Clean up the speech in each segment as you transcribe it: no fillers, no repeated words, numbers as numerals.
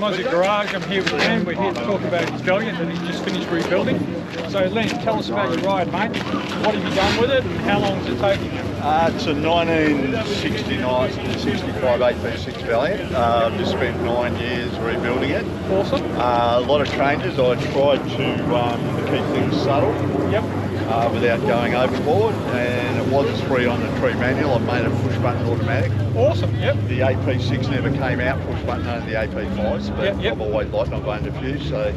Aussie Garage. I'm here with Len. We're here to talk about his Valiant that he's just finished rebuilding. So Len, tell us about your ride, mate. What have you done with it and how long is it taking you? It's a 1969-65 AP6 Valiant. I've just spent 9 years rebuilding it. Awesome. A lot of changes. I tried to keep things subtle. Yep. Without going overboard, and it was free on the tree manual. I made it push button automatic. Awesome, yep. The AP6 never came out push button, only the AP5s, but yep. I've always liked I've owned a few, so I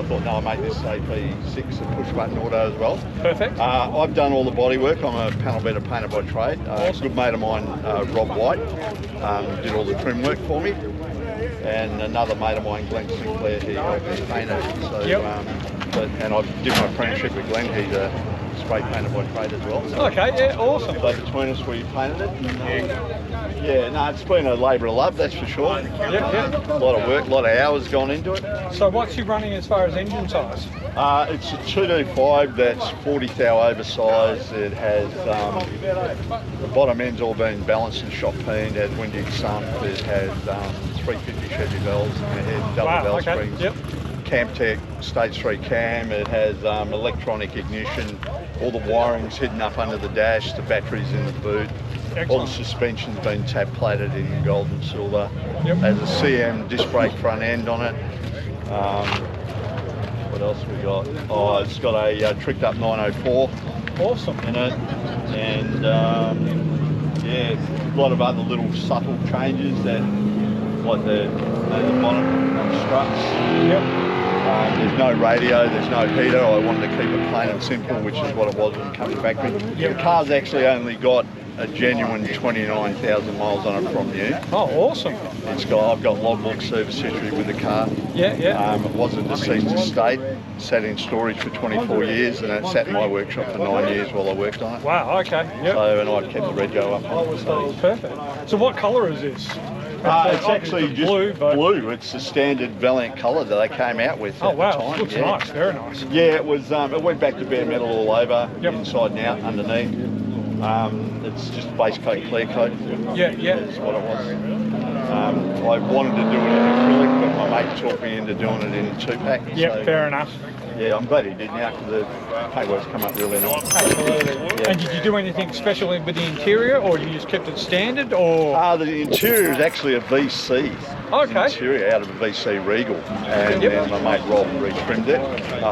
thought, no, I'll make this AP6 a push button auto as well. Perfect. I've done all the body work. I'm a panel beater painter by trade. Awesome. A good mate of mine, Rob White, did all the trim work for me, and another mate of mine, Glenn Sinclair, he helped me paint it. So, yep. And I did my apprenticeship with Glenn. He's a spray painter by trade as well. So. Okay, yeah, awesome. So between us we painted it. And, no, it's been a labour of love, that's for sure. Yep. A lot of work, a lot of hours gone into it. So what's you running as far as engine size? It's a 2D5 that's 40 thou oversized. It has the bottom end's all been balanced and shot peened. It has windage sump. It has 350 Chevy bells and it has double bell springs. Yep. Camtech stage 3 cam. It has electronic ignition. All the wiring's hidden up under the dash. The battery's in the boot. Excellent. All the suspension's been tab plated in gold and silver. Yep. Has a CM disc brake front end on it. What else we got? Oh, it's got a tricked up 904 Awesome. in it, and yeah, a lot of other little subtle changes that, like the bottom struts. Yep. There's no radio, there's no heater. I wanted to keep it plain and simple, which is what it was when it came to factory. Yep. The car's actually only got a genuine 29,000 miles on it from new. Oh, awesome. I've got logbook service history with the car. Yeah. It was a deceased estate, sat in storage for 24 years, and it sat in my workshop for 9 years while I worked on it. Wow, okay. Yep. So, and I kept the red go up on it. So. Perfect. So what colour is this? It's actually just blue. It's the standard Valiant colour that they came out with at the time. It looks nice, very nice. Yeah, it was. It went back to bare metal all over, yep. inside and out, underneath. It's just base coat, clear coat. Yeah. That's what it was. I wanted to do it in acrylic, but my mate talked me into doing it in 2-pack. Yeah, so, fair enough. Yeah, I'm glad he did now because the paintwork's come up really nice. Absolutely. Yeah. And did you do anything special with the interior, or you just kept it standard, or? The interior is actually a VC. Okay. Interior out of a VC Regal, and then my mate Rob retrimmed it.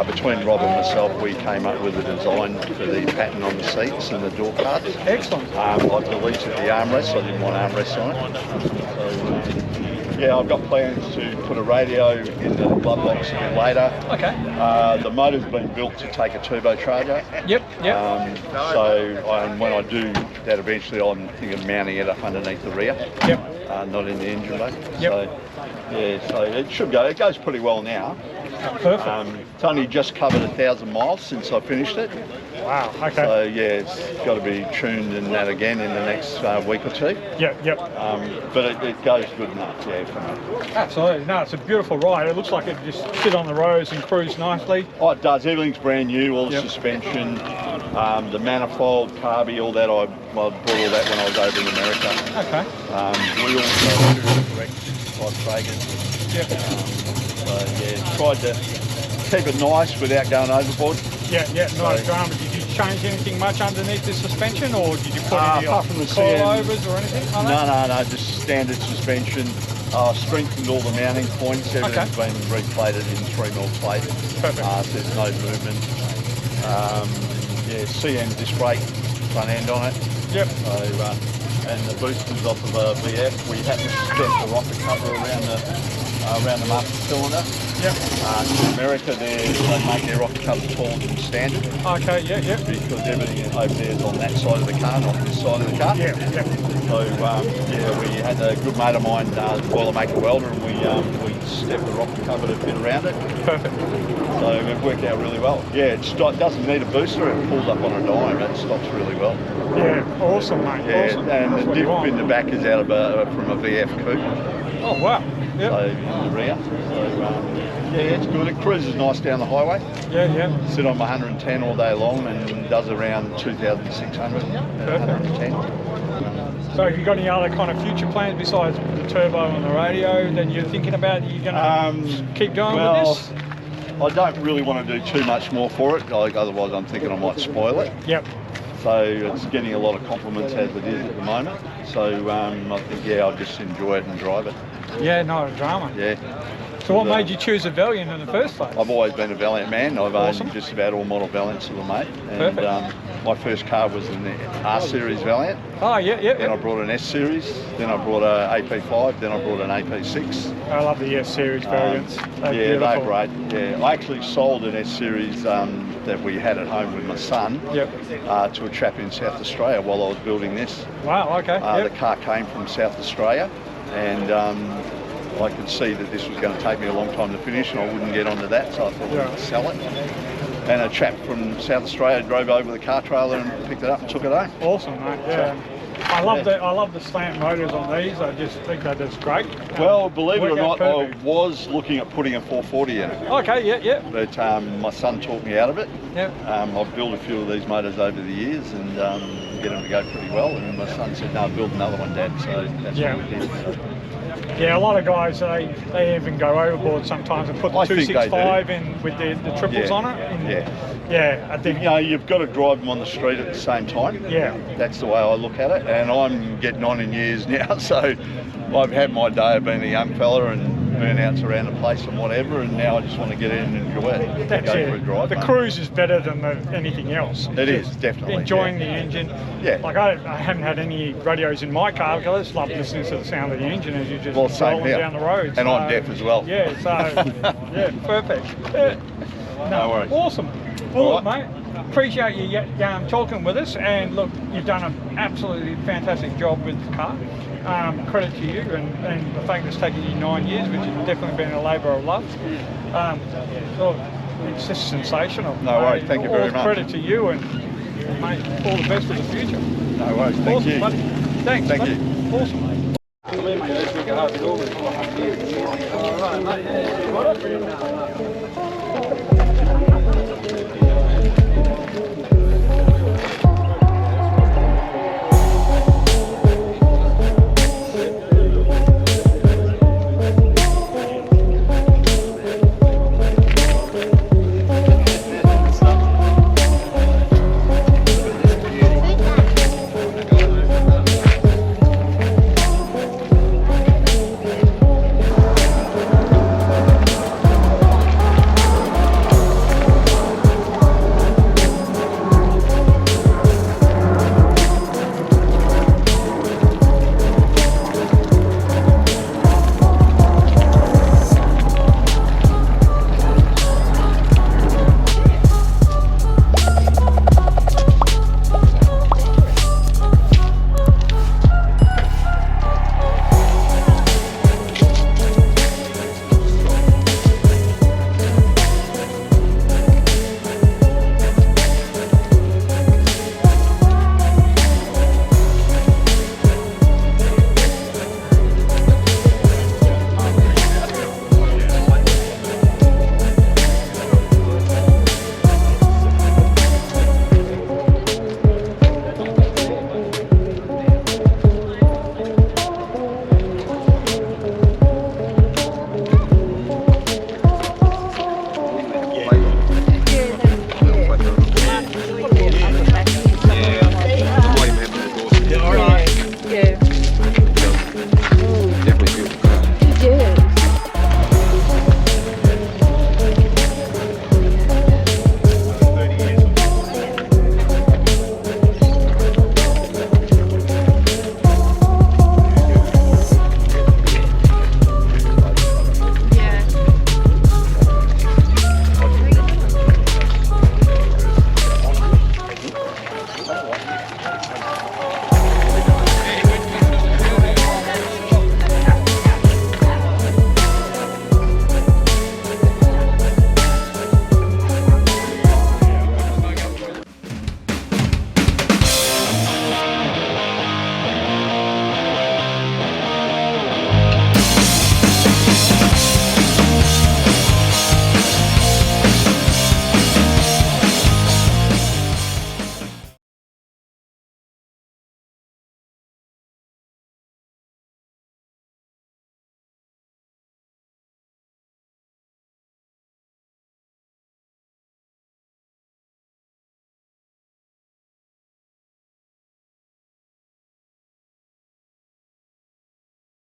Between Rob and myself, we came up with a design for the pattern on the seats and the door cards. Excellent. I deleted the armrests. I didn't want armrests on it. So, yeah, I've got plans to put a radio in the glove box a bit later. Okay. The motor's been built to take a turbocharger. Yep. When I do that eventually, I'm thinking of mounting it up underneath the rear. Yep. Not in the engine bay. Yep. So it should go. It goes pretty well now. Perfect. It's only just covered 1,000 miles since I finished it. Wow, okay. So yeah, it's got to be tuned and that again in the next week or two. Yep. But it goes good enough, yeah, for me. Absolutely. No, it's a beautiful ride. It looks like it just sit on the roads and cruise nicely. Oh, it does. Everything's brand new. All the suspension, the manifold, carby, all that. I bought all that when I was over in America. Okay. Wheels correct 65 Traegers. Yep. So yeah, tried to keep it nice without going overboard. Yeah, no drama. Did you change anything much underneath the suspension, or did you put any apart from the coilovers or anything like that? No, just standard suspension. Strengthened all the mounting points. Everything's been replated in 3mm plate. Perfect. So there's no movement. CM disc brake front end on it. Yep. So, and the boosters off of a VF. We had to stamp the rocker cover around the master cylinder. Yep. In America, they make their rocker covers taller than standard. Okay, yeah. Because everything over there is on that side of the car, not this side of the car. Yeah. So, we had a good mate of mine, Boilermaker welder, and we stepped the rocker cover to fit around it. Perfect. So it worked out really well. Yeah, it doesn't need a booster, it pulls up on a dime, it stops really well. Yeah, awesome, mate. Yeah, awesome. and the diff in the back is out of from a VF coupe. Oh, wow. Yep. So in the rear. So, Yeah, it's good. It cruises nice down the highway. Yeah, yeah. Sit on 110 all day long and does around 2,600 at 110. So have you got any other kind of future plans besides the turbo and the radio that you're thinking about? You're going to keep going with this? I don't really want to do too much more for it, like, otherwise I'm thinking I might spoil it. Yep. So it's getting a lot of compliments as it is at the moment. So I think, yeah, I'll just enjoy it and drive it. Yeah, not a drama. Yeah. So what made you choose a Valiant in the first place? I've always been a Valiant man. I've Awesome. owned just about all model Valiants that were made. And Perfect. my first car was an R-Series Valiant. Oh, yeah, yeah. Then I brought an S-Series, then I brought a AP5, then I brought an AP6. I love the S-Series variants. They're Yeah, beautiful. they're great. Yeah, I actually sold an S-Series that we had at home with my son to a chap in South Australia while I was building this. Wow, okay. The car came from South Australia, and I could see that this was going to take me a long time to finish, and I wouldn't get onto that, so I thought I'd sell it. And a chap from South Australia drove over the car trailer and picked it up and took it home. Awesome, mate. Yeah. I love the slant motors on these. I just think that is great. Well, believe it or not, perfect. I was looking at putting a 440 in it. Okay, yeah, yeah. But my son talked me out of it. Yeah. I've built a few of these motors over the years and get them to go pretty well. And my son said, no, build another one, Dad. So that's what we did. So. Yeah, a lot of guys, they even go overboard sometimes and put the 265 in with the triples on it. And yeah, I think... You know, you've got to drive them on the street at the same time. Yeah. That's the way I look at it. And I'm getting on in years now, so I've had my day of being a young fella and burnouts around the place and whatever, and now I just want to get in and enjoy it. That's go it. for a drive, the cruise is better than anything else. It is, definitely. Enjoying the engine. Yeah. Like I haven't had any radios in my car because I just love listening to the sound of the engine as you just rolling down the road. And I'm deaf as well. Yeah, so yeah, perfect. Yeah. No worries. Awesome. Well, look, mate, appreciate you talking with us, and look, you've done an absolutely fantastic job with the car. Credit to you, and the fact it's taken you 9 years, which has definitely been a labour of love. Look, it's just sensational. No worries, thank you very much. Credit to you, and mate, all the best for the future. No worries, thank awesome, you. Buddy. Thanks, thank buddy. you. Awesome.